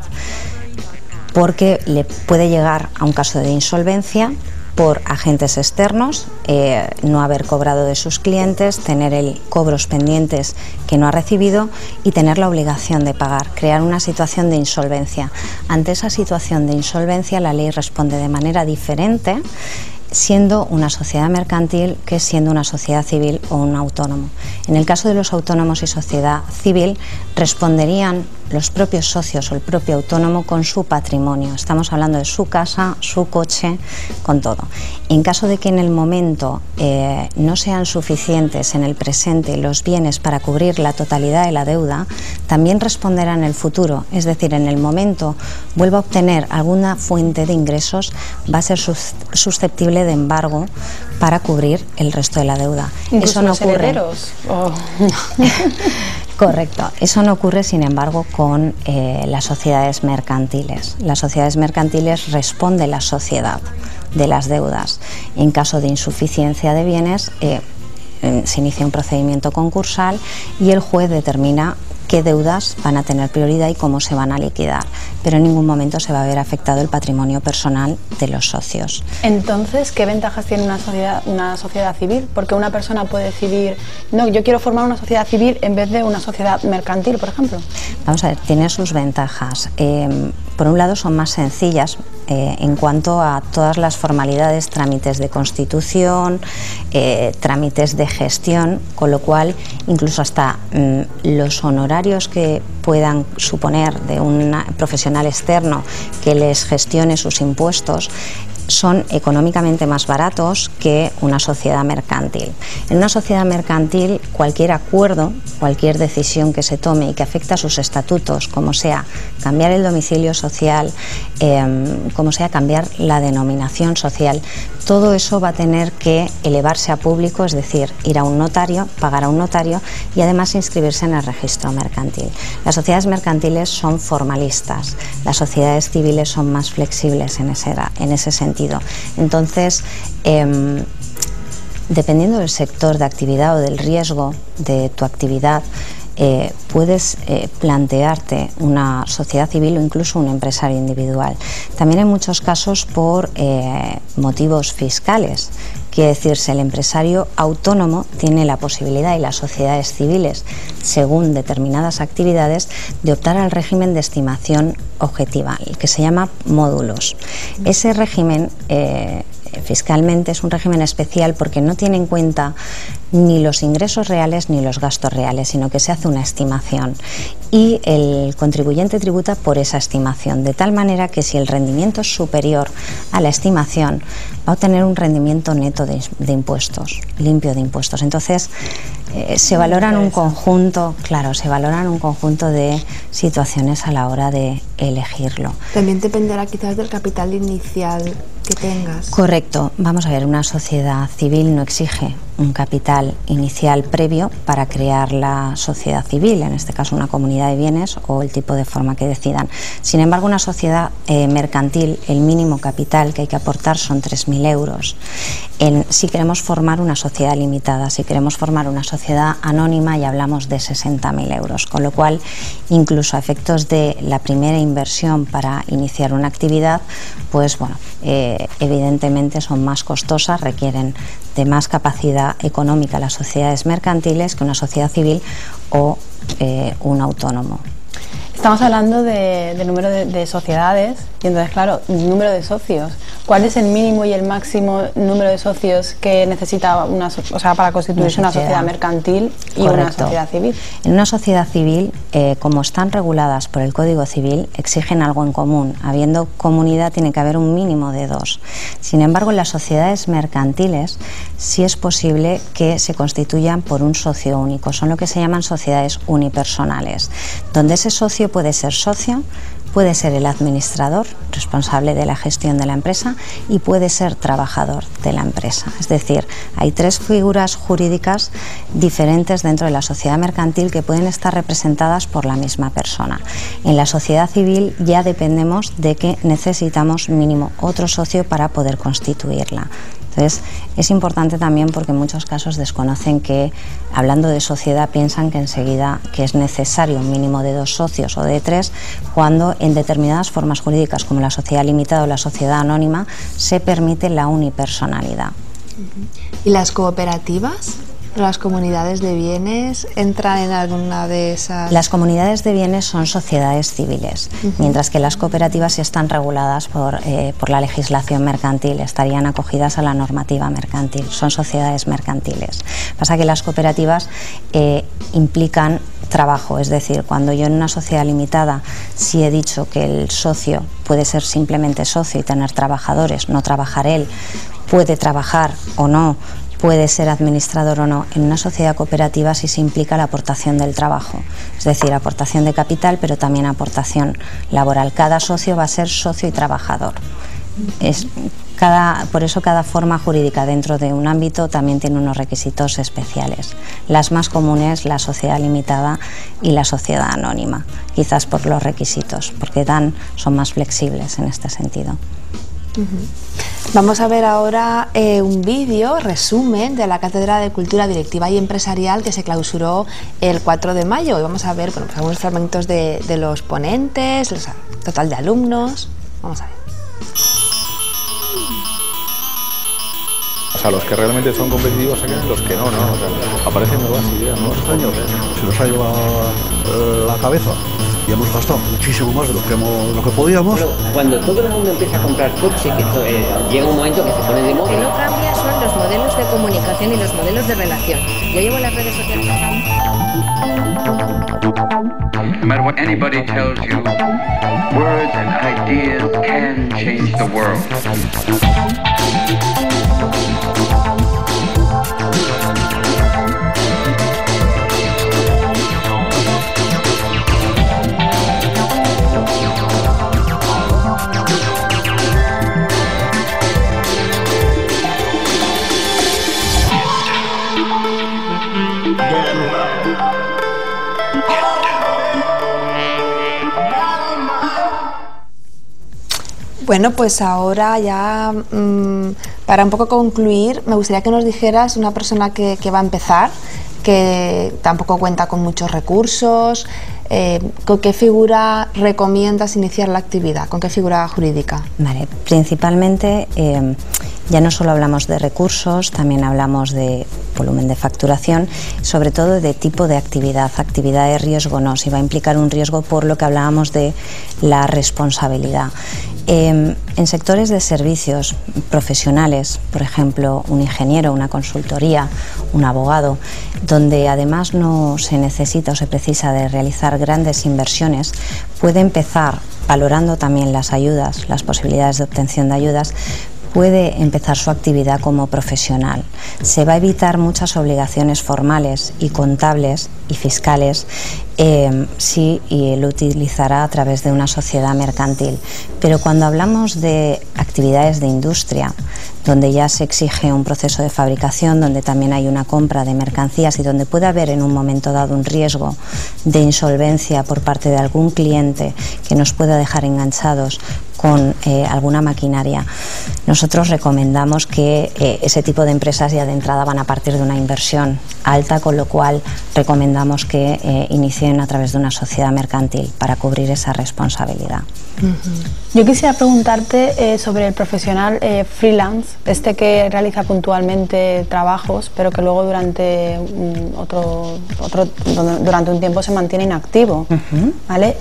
porque le puede llegar a un caso de insolvencia por agentes externos, no haber cobrado de sus clientes, tener cobros pendientes que no ha recibido y tener la obligación de pagar, crear una situación de insolvencia. Ante esa situación de insolvencia, la ley responde de manera diferente siendo una sociedad mercantil que siendo una sociedad civil o un autónomo. En el caso de los autónomos y sociedad civil responderían los propios socios o el propio autónomo con su patrimonio. Estamos hablando de su casa, su coche, con todo. En caso de que en el momento no sean suficientes en el presente los bienes para cubrir la totalidad de la deuda, también responderá en el futuro. Es decir, en el momento vuelva a obtener alguna fuente de ingresos, va a ser susceptible de embargo para cubrir el resto de la deuda. Incluso eso no los ocurre. herederos. Oh. Correcto. Eso no ocurre, sin embargo, con las sociedades mercantiles. Las sociedades mercantiles responde la sociedad de las deudas. En caso de insuficiencia de bienes, se inicia un procedimiento concursal y el juez determina qué deudas van a tener prioridad y cómo se van a liquidar, pero en ningún momento se va a ver afectado el patrimonio personal de los socios. Entonces, ¿qué ventajas tiene una sociedad civil? Porque una persona puede decidir, no, yo quiero formar una sociedad civil en vez de una sociedad mercantil, por ejemplo. Vamos a ver, tiene sus ventajas. Por un lado, son más sencillas en cuanto a todas las formalidades, trámites de constitución, trámites de gestión, con lo cual incluso hasta los honorarios que puedan suponer de un profesional externo que les gestione sus impuestos son económicamente más baratos que una sociedad mercantil. En una sociedad mercantil, cualquier acuerdo, cualquier decisión que se tome y que afecte a sus estatutos, como sea cambiar el domicilio social, como sea cambiar la denominación social, todo eso va a tener que elevarse a público, es decir, ir a un notario, pagar a un notario y además inscribirse en el registro mercantil. Las sociedades mercantiles son formalistas, las sociedades civiles son más flexibles en ese sentido. Entonces, dependiendo del sector de actividad o del riesgo de tu actividad, puedes plantearte una sociedad civil o incluso un empresario individual. También en muchos casos por motivos fiscales. Quiere decirse, el empresario autónomo tiene la posibilidad, y las sociedades civiles, según determinadas actividades, de optar al régimen de estimación objetiva, el que se llama módulos. Ese régimen fiscalmente es un régimen especial porque no tiene en cuenta ni los ingresos reales ni los gastos reales, sino que se hace una estimación y el contribuyente tributa por esa estimación, de tal manera que si el rendimiento es superior a la estimación, va a obtener un rendimiento neto de impuestos, limpio de impuestos. Entonces, se valoran un conjunto, claro, se valoran un conjunto de situaciones a la hora de elegirlo. También dependerá quizás del capital inicial que tengas. Correcto. Vamos a ver, una sociedad civil no exige un capital inicial previo para crear la sociedad civil, en este caso una comunidad de bienes o el tipo de forma que decidan. Sin embargo, una sociedad mercantil, el mínimo capital que hay que aportar son 3.000 euros. Si queremos formar una sociedad limitada, si queremos formar una sociedad anónima, ya hablamos de 60.000 euros, con lo cual, incluso a efectos de la primera inversión para iniciar una actividad, pues bueno, evidentemente son más costosas, requieren de más capacidad económica las sociedades mercantiles que una sociedad civil o un autónomo. Estamos hablando del número de sociedades y entonces, claro, el número de socios. ¿Cuál es el mínimo y el máximo número de socios que necesita para constituirse una sociedad mercantil y Correcto. una sociedad civil? En una sociedad civil, como están reguladas por el Código Civil, exigen algo en común. Habiendo comunidad, tiene que haber un mínimo de 2. Sin embargo, en las sociedades mercantiles sí es posible que se constituyan por un socio único. Son lo que se llaman sociedades unipersonales, donde ese socio puede ser socio, puede ser el administrador, responsable de la gestión de la empresa, y puede ser trabajador de la empresa. Es decir, hay 3 figuras jurídicas diferentes dentro de la sociedad mercantil que pueden estar representadas por la misma persona. En la sociedad civil ya dependemos de que necesitamos mínimo otro socio para poder constituirla. Entonces, es importante también porque en muchos casos desconocen que, hablando de sociedad, piensan que enseguida que es necesario un mínimo de 2 socios o de 3, cuando en determinadas formas jurídicas como la sociedad limitada o la sociedad anónima se permite la unipersonalidad. ¿Y las cooperativas? ¿Las comunidades de bienes entran en alguna de esas? Las comunidades de bienes son sociedades civiles, mientras que las cooperativas sí están reguladas por la legislación mercantil, estarían acogidas a la normativa mercantil, son sociedades mercantiles. Pasa que las cooperativas implican trabajo. Es decir, cuando yo en una sociedad limitada sí he dicho que el socio puede ser simplemente socio y tener trabajadores, no trabajar él, puede trabajar o no, puede ser administrador o no, en una sociedad cooperativa sí se implica la aportación del trabajo, es decir, aportación de capital, pero también aportación laboral. Cada socio va a ser socio y trabajador. Por eso cada forma jurídica dentro de un ámbito también tiene unos requisitos especiales. Las más comunes, la sociedad limitada y la sociedad anónima, quizás por los requisitos, porque son más flexibles en este sentido. Vamos a ver ahora un vídeo resumen de la Cátedra de Cultura Directiva y Empresarial que se clausuró el 4 de mayo. Y vamos a ver algunos fragmentos de los ponentes, el total de alumnos. Vamos a ver. O sea, los que realmente son competitivos sacan, los que no, o sea, aparecen nuevas ideas, nuevos años. Se nos ha llevado la cabeza y hemos gastado muchísimo más de lo que podíamos. Pero cuando todo el mundo empieza a comprar coche, que llega un momento que se pone de moda. Lo que no cambia son los modelos de comunicación y los modelos de relación. Yo llevo las redes sociales. No matter what anybody tells you, words and ideas can change the world. Bueno, pues ahora ya para un poco concluir, me gustaría que nos dijeras una persona que va a empezar, que tampoco cuenta con muchos recursos, ¿con qué figura recomiendas iniciar la actividad? ¿Con qué figura jurídica? Vale, principalmente ya no solo hablamos de recursos, también hablamos de volumen de facturación, sobre todo de tipo de actividad de riesgo no, si va a implicar un riesgo por lo que hablábamos de la responsabilidad. En sectores de servicios profesionales, por ejemplo, un ingeniero, una consultoría, un abogado, donde además no se necesita o se precisa de realizar grandes inversiones, puede empezar valorando también las ayudas, las posibilidades de obtención de ayudas, puede empezar su actividad como profesional. Se va a evitar muchas obligaciones formales y contables y fiscales si lo utilizará a través de una sociedad mercantil. Pero cuando hablamos de actividades de industria, donde ya se exige un proceso de fabricación, donde también hay una compra de mercancías y donde puede haber en un momento dado un riesgo de insolvencia por parte de algún cliente que nos pueda dejar enganchados con alguna maquinaria, nosotros recomendamos que ese tipo de empresas ya de entrada van a partir de una inversión alta, con lo cual recomendamos que inicien a través de una sociedad mercantil para cubrir esa responsabilidad. Yo quisiera preguntarte sobre el profesional freelance, que realiza puntualmente trabajos, pero que luego durante un tiempo se mantiene inactivo, ¿vale?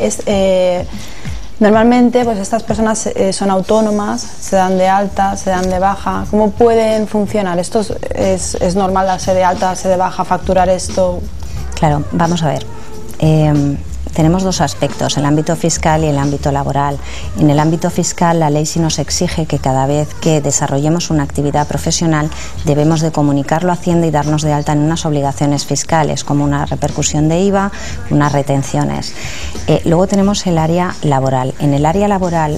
Normalmente pues estas personas son autónomas, se dan de alta, se dan de baja. ¿Cómo pueden funcionar? ¿Esto es normal darse de alta, darse de baja, facturar esto? Claro, vamos a ver. Tenemos dos aspectos, el ámbito fiscal y el ámbito laboral. En el ámbito fiscal, la ley sí nos exige que cada vez que desarrollemos una actividad profesional debemos de comunicarlo a Hacienda y darnos de alta en unas obligaciones fiscales, como una repercusión de IVA, unas retenciones. Luego tenemos el área laboral. En el área laboral,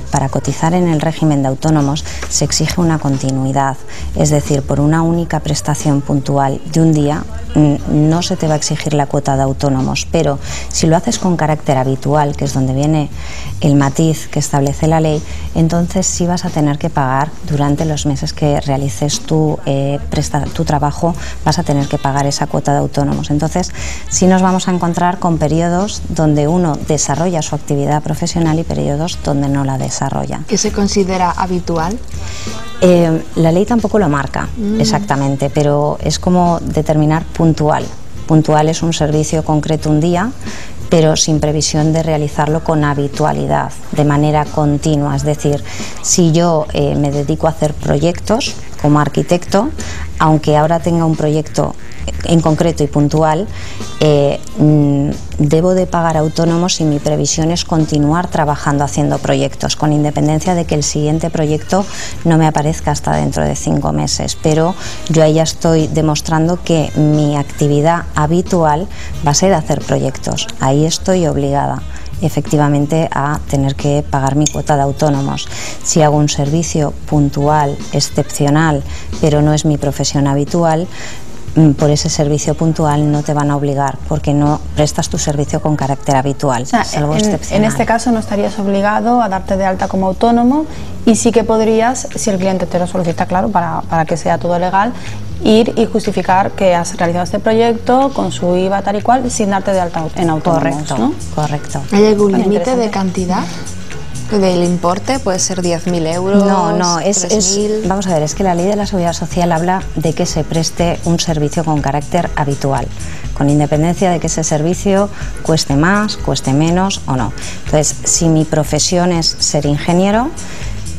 para cotizar en el régimen de autónomos, se exige una continuidad, es decir, por una única prestación puntual de un día, no se te va a exigir la cuota de autónomos, pero si lo haces con carácter habitual, que es donde viene el matiz que establece la ley, entonces sí vas a tener que pagar durante los meses que realices tu trabajo, vas a tener que pagar esa cuota de autónomos. Entonces sí nos vamos a encontrar con periodos donde uno desarrolla su actividad profesional y periodos donde no la desarrolla. ¿Qué se considera habitual? La ley tampoco lo marca exactamente, pero es como determinar puntual. Puntual es un servicio concreto un día, pero sin previsión de realizarlo con habitualidad, de manera continua. Es decir, si yo me dedico a hacer proyectos como arquitecto, aunque ahora tenga un proyecto en concreto y puntual, debo de pagar autónomos y mi previsión es continuar trabajando haciendo proyectos, con independencia de que el siguiente proyecto no me aparezca hasta dentro de 5 meses. Pero yo ahí ya estoy demostrando que mi actividad habitual va a ser hacer proyectos. Ahí estoy obligada efectivamente a tener que pagar mi cuota de autónomos. Si hago un servicio puntual, excepcional, pero no es mi profesión habitual, por ese servicio puntual no te van a obligar, porque no prestas tu servicio con carácter habitual. O sea, es algo excepcional. En este caso no estarías obligado a darte de alta como autónomo, y sí que podrías, si el cliente te lo solicita, claro, para que sea todo legal, ir y justificar que has realizado este proyecto con su IVA tal y cual, sin darte de alta en autónomos. Correcto, ¿no? correcto. ¿Hay algún límite de cantidad? ¿Del importe? ¿Puede ser 10.000 euros? No, vamos a ver, es que la ley de la seguridad social habla de que se preste un servicio con carácter habitual, con independencia de que ese servicio cueste más, cueste menos o no. Entonces, si mi profesión es ser ingeniero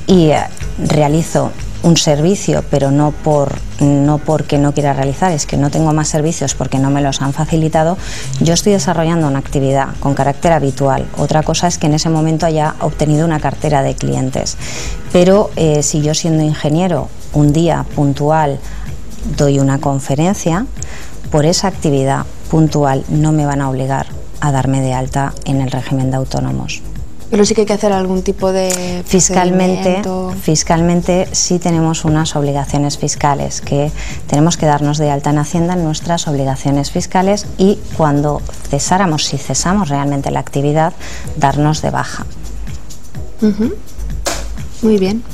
y realizo un servicio, pero no porque no quiera realizar, es que no tengo más servicios porque no me los han facilitado, yo estoy desarrollando una actividad con carácter habitual. Otra cosa es que en ese momento haya obtenido una cartera de clientes. Pero si yo, siendo ingeniero, un día puntual doy una conferencia, por esa actividad puntual no me van a obligar a darme de alta en el régimen de autónomos. Pero sí que hay que hacer algún tipo de Fiscalmente sí tenemos unas obligaciones fiscales, que tenemos que darnos de alta en Hacienda en nuestras obligaciones fiscales, y cuando cesáramos, si cesamos realmente la actividad, darnos de baja. Muy bien.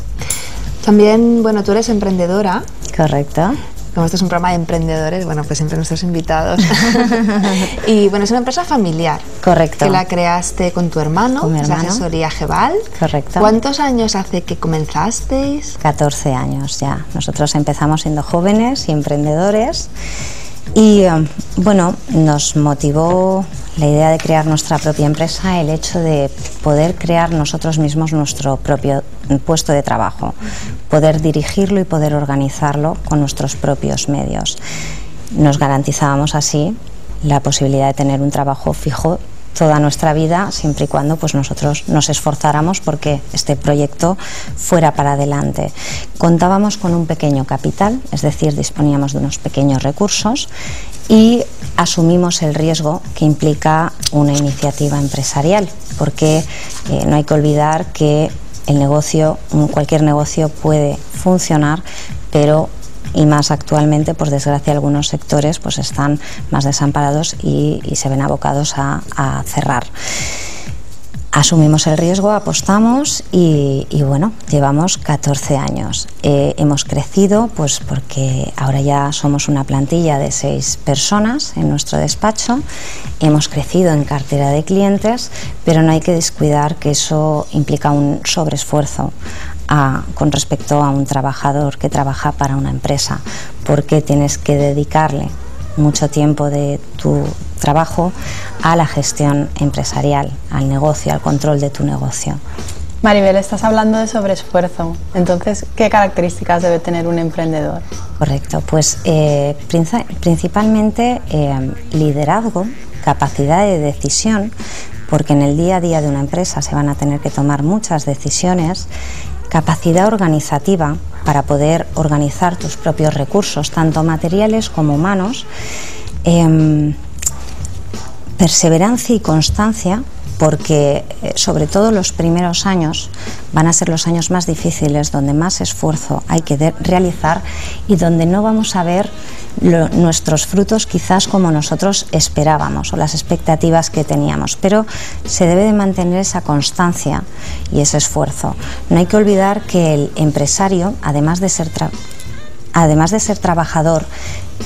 También, bueno, tú eres emprendedora. Correcto. Como esto es un programa de emprendedores, bueno, pues siempre nuestros invitados. Y bueno, es una empresa familiar. Correcto. Que la creaste con tu hermano, con mi hermano. Es Asesoría Gebal. Correcto. ¿Cuántos años hace que comenzasteis? 14 años ya. Nosotros empezamos siendo jóvenes y emprendedores, y bueno, nos motivó la idea de crear nuestra propia empresa el hecho de poder crear nosotros mismos nuestro propio puesto de trabajo, poder dirigirlo y poder organizarlo con nuestros propios medios. Nos garantizábamos así la posibilidad de tener un trabajo fijo toda nuestra vida, siempre y cuando pues nosotros nos esforzáramos porque este proyecto fuera para adelante. Contábamos con un pequeño capital, es decir, disponíamos de unos pequeños recursos, y asumimos el riesgo que implica una iniciativa empresarial, porque no hay que olvidar que el negocio, cualquier negocio puede funcionar, pero y más actualmente, por desgracia, algunos sectores pues están más desamparados y se ven abocados a cerrar. Asumimos el riesgo, apostamos y bueno, llevamos 14 años. Hemos crecido pues porque ahora ya somos una plantilla de 6 personas en nuestro despacho. Hemos crecido en cartera de clientes, pero no hay que descuidar que eso implica un sobreesfuerzo con respecto a un trabajador que trabaja para una empresa, porque tienes que dedicarle mucho tiempo de tu trabajo a la gestión empresarial, al negocio, al control de tu negocio. Maribel, estás hablando de sobreesfuerzo. Entonces, ¿qué características debe tener un emprendedor? Correcto, pues principalmente liderazgo, capacidad de decisión, porque en el día a día de una empresa se van a tener que tomar muchas decisiones, capacidad organizativa para poder organizar tus propios recursos, tanto materiales como humanos, perseverancia y constancia, porque sobre todo los primeros años van a ser los años más difíciles, donde más esfuerzo hay que realizar y donde no vamos a ver nuestros frutos quizás como nosotros esperábamos o las expectativas que teníamos, pero se debe de mantener esa constancia y ese esfuerzo. No hay que olvidar que el empresario, además de ser trabajador,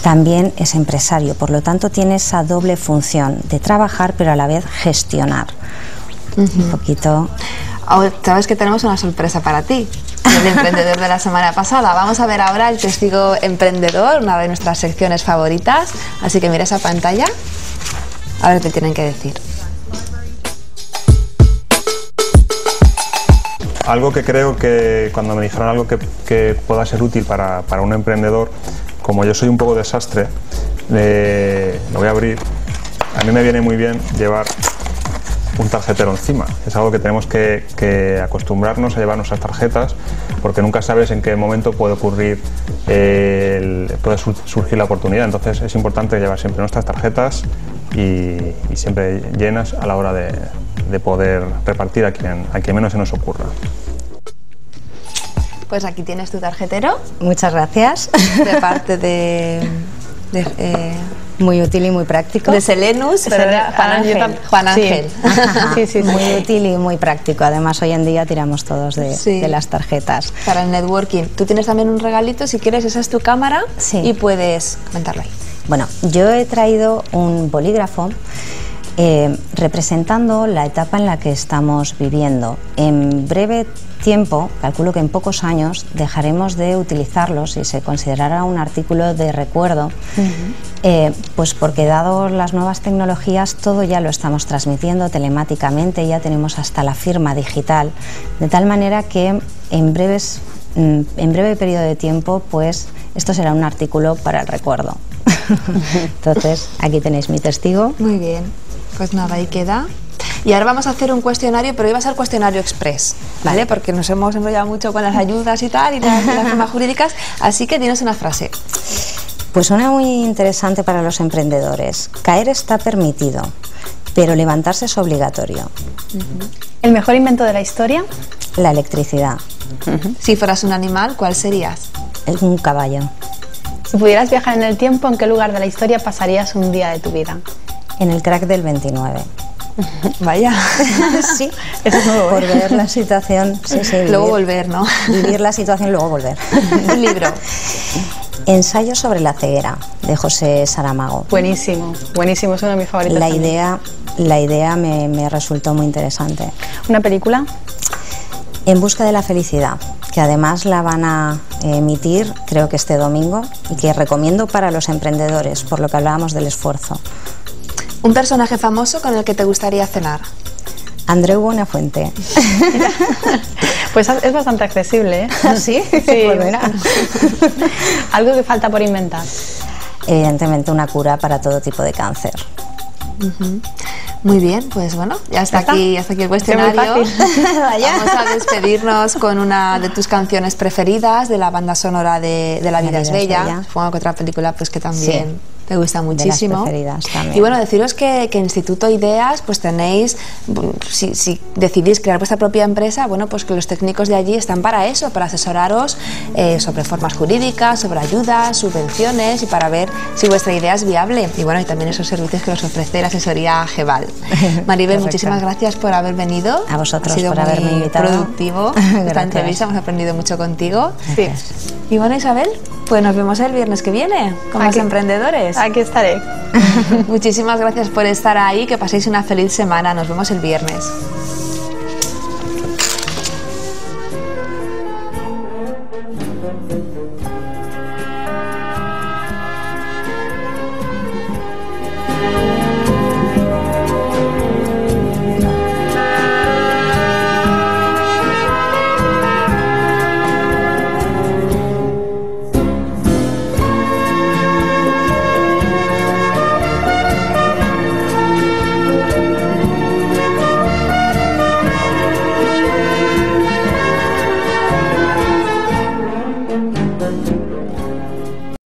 también es empresario, por lo tanto tiene esa doble función de trabajar pero a la vez gestionar. Un poquito. Ahora, sabes que tenemos una sorpresa para ti, el emprendedor de la semana pasada. Vamos a ver ahora el testigo emprendedor, una de nuestras secciones favoritas, así que mira esa pantalla, a ver qué tienen que decir. Algo que creo que cuando me dijeron algo que pueda ser útil para un emprendedor, como yo soy un poco desastre, lo voy a abrir. A mí me viene muy bien llevar un tarjetero encima. Es algo que tenemos que acostumbrarnos a llevar nuestras tarjetas, porque nunca sabes en qué momento puede ocurrir, puede surgir la oportunidad. Entonces es importante llevar siempre nuestras tarjetas y siempre llenas a la hora de poder repartir a quien menos se nos ocurra. Pues aquí tienes tu tarjetero. Muchas gracias. De parte de muy útil y muy práctico. De Selenus, Juan Ángel. Sí. Muy útil y muy práctico. Además, hoy en día tiramos todos de las tarjetas. Para el networking. Tú tienes también un regalito, si quieres, esa es tu cámara y puedes comentarlo ahí. Bueno, yo he traído un bolígrafo representando la etapa en la que estamos viviendo. En breve tiempo, calculo que en pocos años, dejaremos de utilizarlos y se considerará un artículo de recuerdo, pues porque dado las nuevas tecnologías todo ya lo estamos transmitiendo telemáticamente, ya tenemos hasta la firma digital, de tal manera que en breve periodo de tiempo, pues esto será un artículo para el recuerdo. Entonces, aquí tenéis mi testigo. Muy bien, pues nada, ahí queda. Y ahora vamos a hacer un cuestionario, pero hoy va a ser cuestionario express, ¿vale? Porque nos hemos enrollado mucho con las ayudas y tal, y las formas jurídicas, así que tienes una frase. Pues una muy interesante para los emprendedores. Caer está permitido, pero levantarse es obligatorio. ¿El mejor invento de la historia? La electricidad. Si fueras un animal, ¿cuál serías? Un caballo. Si pudieras viajar en el tiempo, ¿en qué lugar de la historia pasarías un día de tu vida? En el crack del 29. Vaya. Sí, eso es nuevo. Por ver la situación. Sí, luego volver, ¿no? Vivir la situación y luego volver. Un libro. Ensayo sobre la ceguera, de José Saramago. Buenísimo, buenísimo, es uno de mis favoritos. La idea me resultó muy interesante. ¿Una película? En busca de la felicidad, que además la van a emitir, creo que este domingo, y que recomiendo para los emprendedores, por lo que hablábamos del esfuerzo. ¿Un personaje famoso con el que te gustaría cenar? Andreu Buenafuente. Pues es bastante accesible, ¿eh? ¿Sí? Sí. Pues mira. Algo que falta por inventar. Evidentemente una cura para todo tipo de cáncer. Muy bien, pues bueno, ya está aquí el cuestionario. Vamos a despedirnos con una de tus canciones preferidas de la banda sonora de La vida es bella. Supongo que otra película pues que también te gusta muchísimo. De las preferidas también. Y bueno, deciros que Instituto Ideas pues tenéis, si decidís crear vuestra propia empresa, bueno, pues que los técnicos de allí están para eso, para asesoraros sobre formas jurídicas, sobre ayudas, subvenciones y para ver si vuestra idea es viable. Y bueno, y también esos servicios que os ofrece la asesoría Gebal. Maribel, muchísimas gracias por haber venido. A vosotros ha sido por haberme invitado. Productivo esta entrevista, hemos aprendido mucho contigo. Sí. Y bueno, Isabel, pues nos vemos el viernes que viene con más emprendedores. Aquí estaré. Muchísimas gracias por estar ahí, que paséis una feliz semana. Nos vemos el viernes.